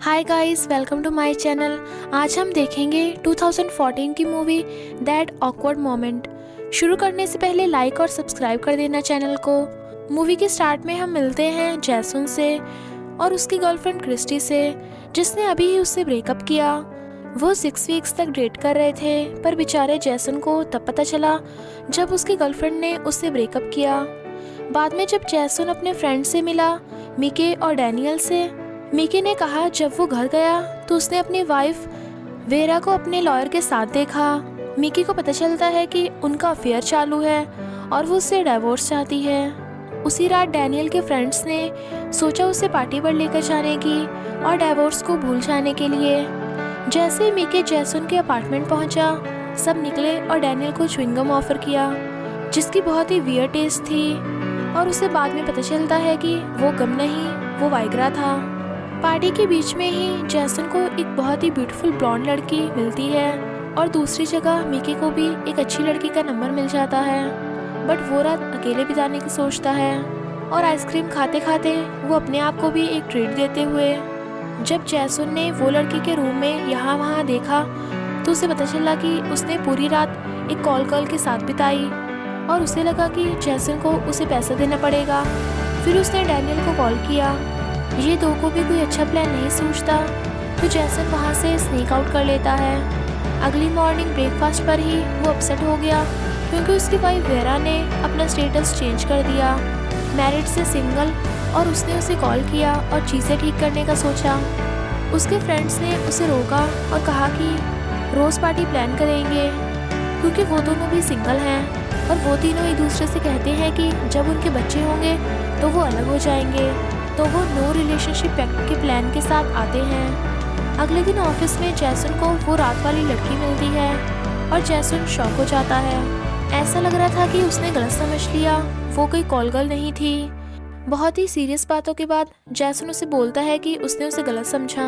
Hi guys, welcome to my channel. आज हम देखेंगे 2014 की मूवी दैट ऑकवर्ड मोमेंट। शुरू करने से पहले लाइक और सब्सक्राइब कर देना चैनल को। मूवी के स्टार्ट में हम मिलते हैं जैसन से और उसकी गर्लफ्रेंड क्रिस्टी से, जिसने अभी ही उससे ब्रेकअप किया। वो 6 वीक्स तक डेट कर रहे थे, पर बेचारे जैसन को तब पता चला जब उसकी गर्लफ्रेंड ने उससे ब्रेकअप किया। बाद में जब जैसन अपने फ्रेंड से मिला, मिके और डैनियल से, मिकी ने कहा जब वो घर गया तो उसने अपनी वाइफ वेरा को अपने लॉयर के साथ देखा। मिकी को पता चलता है कि उनका अफेयर चालू है और वो उससे डिवोर्स चाहती है। उसी रात डैनियल के फ्रेंड्स ने सोचा उसे पार्टी पर लेकर जाने की और डिवोर्स को भूल जाने के लिए। जैसे मिकी जैसन के अपार्टमेंट पहुंचा, सब निकले और डैनियल को च्युइंगम ऑफर किया, जिसकी बहुत ही वियर्ड टेस्ट थी। और उसे बाद में पता चलता है कि वो गम नहीं, वो वाइग्रा था। पार्टी के बीच में ही जैसन को एक बहुत ही ब्यूटीफुल ब्लॉन्ड लड़की मिलती है और दूसरी जगह मिकी को भी एक अच्छी लड़की का नंबर मिल जाता है। बट वो रात अकेले बिताने की सोचता है और आइसक्रीम खाते खाते वो अपने आप को भी एक ट्रीट देते हुए, जब जैसन ने वो लड़की के रूम में यहाँ वहाँ देखा तो उसे पता चला कि उसने पूरी रात एक कॉल गर्ल के साथ बिताई और उसे लगा कि जैसन को उसे पैसा देना पड़ेगा। फिर उसने डैनियल को कॉल किया। ये दो को भी कोई अच्छा प्लान नहीं सोचता तो जैसन वहाँ से स्नीक आउट कर लेता है। अगली मॉर्निंग ब्रेकफास्ट पर ही वो अपसेट हो गया क्योंकि उसकी वाइफ वेरा ने अपना स्टेटस चेंज कर दिया, मैरिड से सिंगल। और उसने उसे कॉल किया और चीज़ें ठीक करने का सोचा। उसके फ्रेंड्स ने उसे रोका और कहा कि रोज़ पार्टी प्लान करेंगे क्योंकि वो दोनों भी सिंगल हैं और वो तीनों एक दूसरे से कहते हैं कि जब उनके बच्चे होंगे तो वो अलग हो जाएंगे। तो वो नो रिलेशनशिप पैक्ट के प्लान के साथ आते हैं। अगले दिन ऑफिस में जैसन को वो रात वाली लड़की मिलती है और जैसन शॉक हो जाता है। ऐसा लग रहा था कि उसने गलत समझ लिया, वो कोई कॉल गर्ल नहीं थी। बहुत ही सीरियस बातों के बाद जैसन उसे बोलता है कि उसने उसे गलत समझा।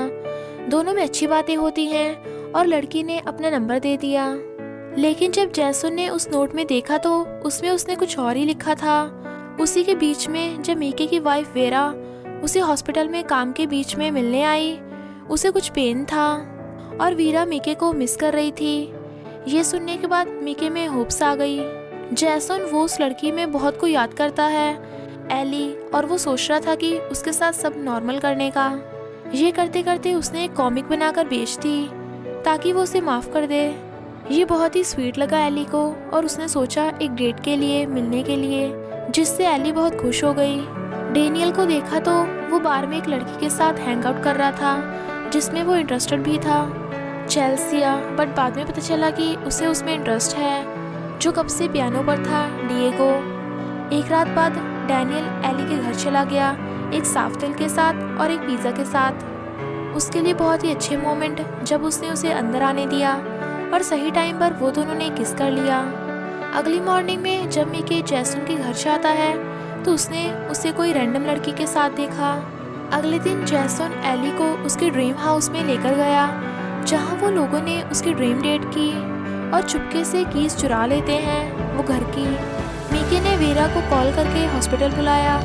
दोनों में अच्छी बातें होती हैं और लड़की ने अपना नंबर दे दिया। लेकिन जब जैसन ने उस नोट में देखा तो उसमें उसने कुछ और ही लिखा था। उसी के बीच में जब मिकी की वाइफ वेरा उसे हॉस्पिटल में काम के बीच में मिलने आई, उसे कुछ पेन था और वीरा मिके को मिस कर रही थी। ये सुनने के बाद मिके में होप्स आ गई। जैसन वो उस लड़की में बहुत को याद करता है, एली, और वो सोच रहा था कि उसके साथ सब नॉर्मल करने का। ये करते करते उसने एक कॉमिक बनाकर बेच दी ताकि वो उसे माफ़ कर दे। ये बहुत ही स्वीट लगा एली को और उसने सोचा एक डेट के लिए मिलने के लिए, जिससे एली बहुत खुश हो गई। डैनियल को देखा तो वो बार में एक लड़की के साथ हैंग आउट कर रहा था जिसमें वो इंटरेस्टेड भी था, चेल्सिया। बट बाद में पता चला कि उसे उसमें इंटरेस्ट है जो कब से पियानो पर था, डिएगो। एक रात बाद डैनियल एली के घर चला गया, एक साफ दिल के साथ और एक पिज़्ज़ा के साथ। उसके लिए बहुत ही अच्छे मोमेंट जब उसने उसे अंदर आने दिया और सही टाइम पर वो दोनों ने किस कर लिया। अगली मॉर्निंग में जब मिकी जैसन के घर जाता है तो उसने उसे कोई रैंडम लड़की के साथ देखा। अगले दिन जैसन एली को उसके ड्रीम हाउस में लेकर गया जहां वो लोगों ने उसकी ड्रीम डेट की और चुपके से कीज चुरा लेते हैं वो घर की। मिकी ने वेरा को कॉल करके हॉस्पिटल बुलाया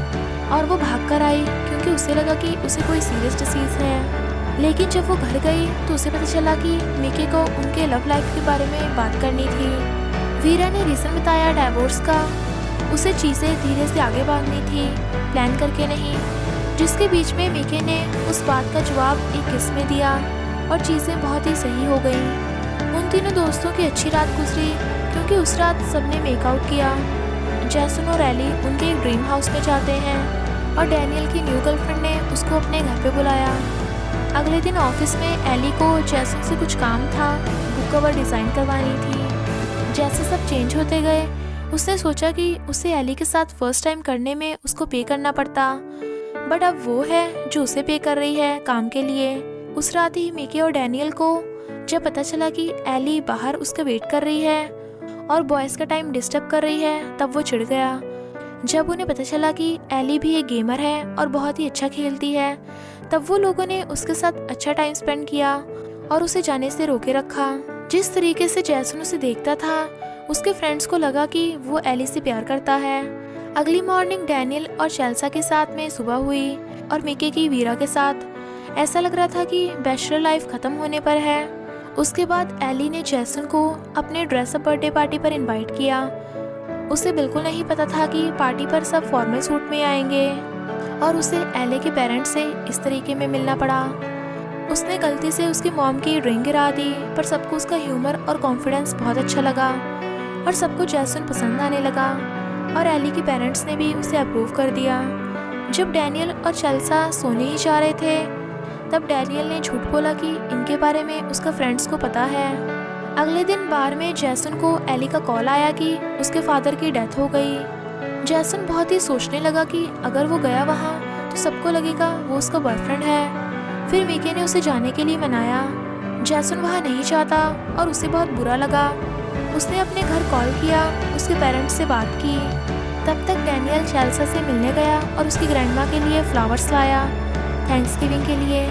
और वो भाग कर आई क्योंकि उसे लगा कि उसे कोई सीरियस डिसीज है। लेकिन जब वो घर गई तो उसे पता चला कि मिकी को उनके लव लाइफ के बारे में बात करनी थी। वीरा ने रीज़न बताया डिवोर्स का, उसे चीज़ें धीरे से आगे बढ़नी थी, प्लान करके नहीं। जिसके बीच में मिकी ने उस बात का जवाब एक किस में दिया और चीज़ें बहुत ही सही हो गई। उन तीनों दोस्तों की अच्छी रात गुजरी क्योंकि उस रात सबने मेकआउट किया। जैसन और एली उनके एक ड्रीम हाउस में जाते हैं और डैनियल की न्यू गर्लफ्रेंड ने उसको अपने घर पे बुलाया। अगले दिन ऑफिस में एली को जैसन से कुछ काम था, बुक कवर डिज़ाइन करवानी थी। जैसे सब चेंज होते गए उसने सोचा कि उसे एली के साथ फर्स्ट टाइम करने में उसको पे करना पड़ता, बट अब वो है जो उसे पे कर रही है काम के लिए। उस रात ही मिकी और डैनियल को जब पता चला कि एली बाहर उसका वेट कर रही है और बॉयज़ का टाइम डिस्टर्ब कर रही है, तब वो चिढ़ गया। जब उन्हें पता चला कि एली भी एक गेमर है और बहुत ही अच्छा खेलती है, तब वो लोगों ने उसके साथ अच्छा टाइम स्पेंड किया और उसे जाने से रोके रखा। जिस तरीके से जैसन उसे देखता था उसके फ्रेंड्स को लगा कि वो एली से प्यार करता है। अगली मॉर्निंग डैनियल और चेल्सा के साथ में सुबह हुई और मिकी की वीरा के साथ। ऐसा लग रहा था कि बैचलर लाइफ ख़त्म होने पर है। उसके बाद एली ने जैसन को अपने ड्रेसअप बर्थडे पार्टी पर इनवाइट किया। उसे बिल्कुल नहीं पता था कि पार्टी पर सब फॉर्मल सूट में आएंगे और उसे एले के पेरेंट्स से इस तरीके में मिलना पड़ा। उसने गलती से उसकी मॉम की रिंग गिरा दी, पर सबको उसका ह्यूमर और कॉन्फिडेंस बहुत अच्छा लगा और सबको जैसन पसंद आने लगा और एली के पेरेंट्स ने भी उसे अप्रूव कर दिया। जब डैनियल और चेल्सा सोने ही जा रहे थे, तब डैनियल ने झूठ बोला कि इनके बारे में उसका फ्रेंड्स को पता है। अगले दिन बार में जैसन को एली का कॉल आया कि उसके फादर की डेथ हो गई। जैसन बहुत ही सोचने लगा कि अगर वो गया वहाँ तो सबको लगेगा वो उसका बॉयफ्रेंड है। फिर मीके ने उसे जाने के लिए मनाया। जैसन वहाँ नहीं चाहता और उसे बहुत बुरा लगा। उसने अपने घर कॉल किया, उसके पेरेंट्स से बात की। तब तक डैनियल चेल्सा से मिलने गया और उसकी ग्रैंडमा के लिए फ्लावर्स लाया थैंक्सगिविंग के लिए।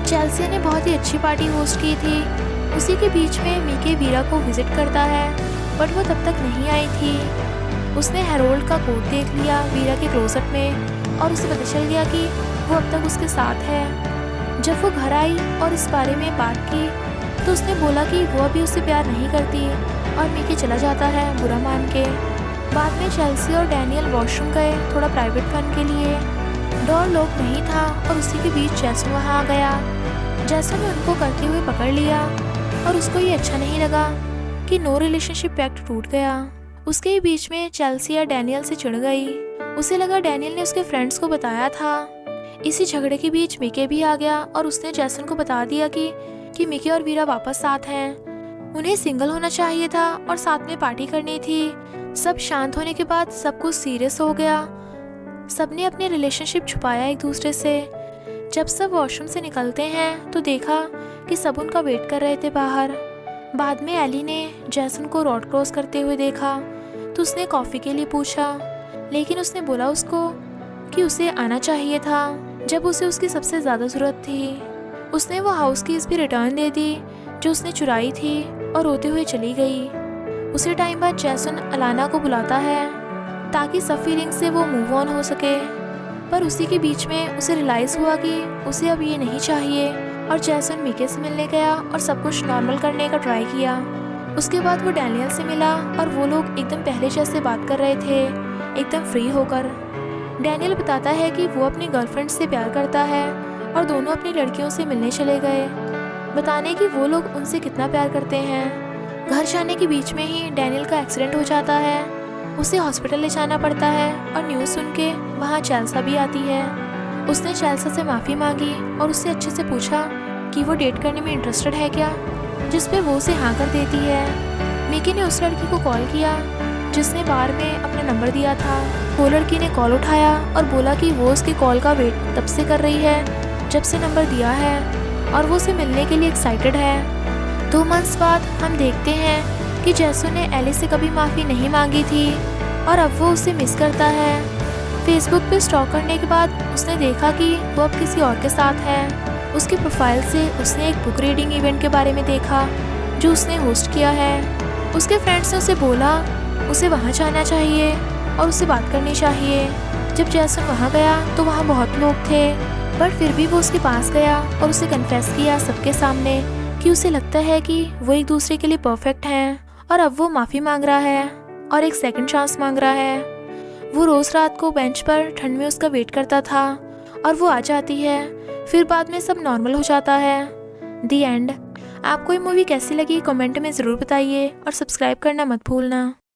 चेल्सी ने बहुत ही अच्छी पार्टी होस्ट की थी। उसी के बीच में मीके वीरा को विजिट करता है, बट वो तब तक नहीं आई थी। उसने हैरोल्ड का कोट देख लिया वीरा के क्लोजेट में और उसे पता चल गया कि वो अब तक उसके साथ है। जब वो घर आई और इस बारे में बात की तो उसने बोला कि वो अभी उससे प्यार नहीं करती और मीके चला जाता है बुरा मान के। बाद में चेल्सी और डैनियल वॉशरूम गए थोड़ा प्राइवेट फन के लिए। डोर लॉक नहीं था और उसी के बीच जैसन वहाँ आ गया। जैसन ने उनको करते हुए पकड़ लिया और उसको ये अच्छा नहीं लगा कि नो रिलेशनशिप पैक्ट टूट गया। उसके ही बीच में चेल्सी या डैनियल से चिढ़ गई। उसे लगा डैनियल ने उसके फ्रेंड्स को बताया था। इसी झगड़े के बीच मीके भी आ गया और उसने जैसन को बता दिया कि मीके और वीरा वापस साथ हैं। उन्हें सिंगल होना चाहिए था और साथ में पार्टी करनी थी। सब शांत होने के बाद सब कुछ सीरियस हो गया। सबने अपने रिलेशनशिप छुपाया एक दूसरे से। जब सब वॉशरूम से निकलते हैं तो देखा कि सब उनका वेट कर रहे थे बाहर। बाद में एली ने जैसन को रोड क्रॉस करते हुए देखा तो उसने कॉफ़ी के लिए पूछा, लेकिन उसने बोला उसको कि उसे आना चाहिए था जब उसे उसकी सबसे ज़्यादा ज़रूरत थी। उसने वो हाउस कीज़ भी रिटर्न दे दी जो उसने चुराई थी और रोते हुए चली गई। उसी टाइम बाद जैसन अलाना को बुलाता है ताकि सब फीलिंग से वो मूव ऑन हो सके, पर उसी के बीच में उसे रियलाइज़ हुआ कि उसे अब ये नहीं चाहिए और जैसन मीके से मिलने गया और सब कुछ नॉर्मल करने का ट्राई किया। उसके बाद वो डैनियल से मिला और वो लोग एकदम पहले जैसे बात कर रहे थे, एकदम फ्री होकर। डैनियल बताता है कि वो अपनी गर्लफ्रेंड से प्यार करता है और दोनों अपनी लड़कियों से मिलने चले गए, बताने कि वो लोग उनसे कितना प्यार करते हैं। घर जाने के बीच में ही डैनियल का एक्सीडेंट हो जाता है। उसे हॉस्पिटल ले जाना पड़ता है और न्यूज़ सुन के वहाँ चेल्सा भी आती है। उसने चेल्सा से माफ़ी मांगी और उससे अच्छे से पूछा कि वो डेट करने में इंटरेस्टेड है क्या, जिस पे वो उसे हाँ कर देती है। मीके ने उस लड़की को कॉल किया जिसने बार में अपना नंबर दिया था। वो लड़की ने कॉल उठाया और बोला कि वो उसकी कॉल का वेट तब से कर रही है जब से नंबर दिया है और वो उसे मिलने के लिए एक्साइटेड है। 2 मंथ्स बाद हम देखते हैं कि जैसन ने एली से कभी माफ़ी नहीं मांगी थी और अब वो उसे मिस करता है। फेसबुक पे स्टॉक करने के बाद उसने देखा कि वो अब किसी और के साथ है। उसकी प्रोफाइल से उसने एक बुक रीडिंग इवेंट के बारे में देखा जो उसने होस्ट किया है। उसके फ्रेंड्स ने उसे बोला उसे वहाँ जाना चाहिए और उससे बात करनी चाहिए। जब जैसन वहाँ गया तो वहाँ बहुत लोग थे, बट फिर भी वो उसके पास गया और उसे कन्फेस किया सबके सामने कि उसे लगता है कि वो एक दूसरे के लिए परफेक्ट हैं और अब वो माफ़ी मांग रहा है और एक सेकंड चांस मांग रहा है। वो रोज़ रात को बेंच पर ठंड में उसका वेट करता था और वो आ जाती है। फिर बाद में सब नॉर्मल हो जाता है। दी एंड। आपको ये मूवी कैसी लगी कमेंट में ज़रूर बताइए और सब्सक्राइब करना मत भूलना।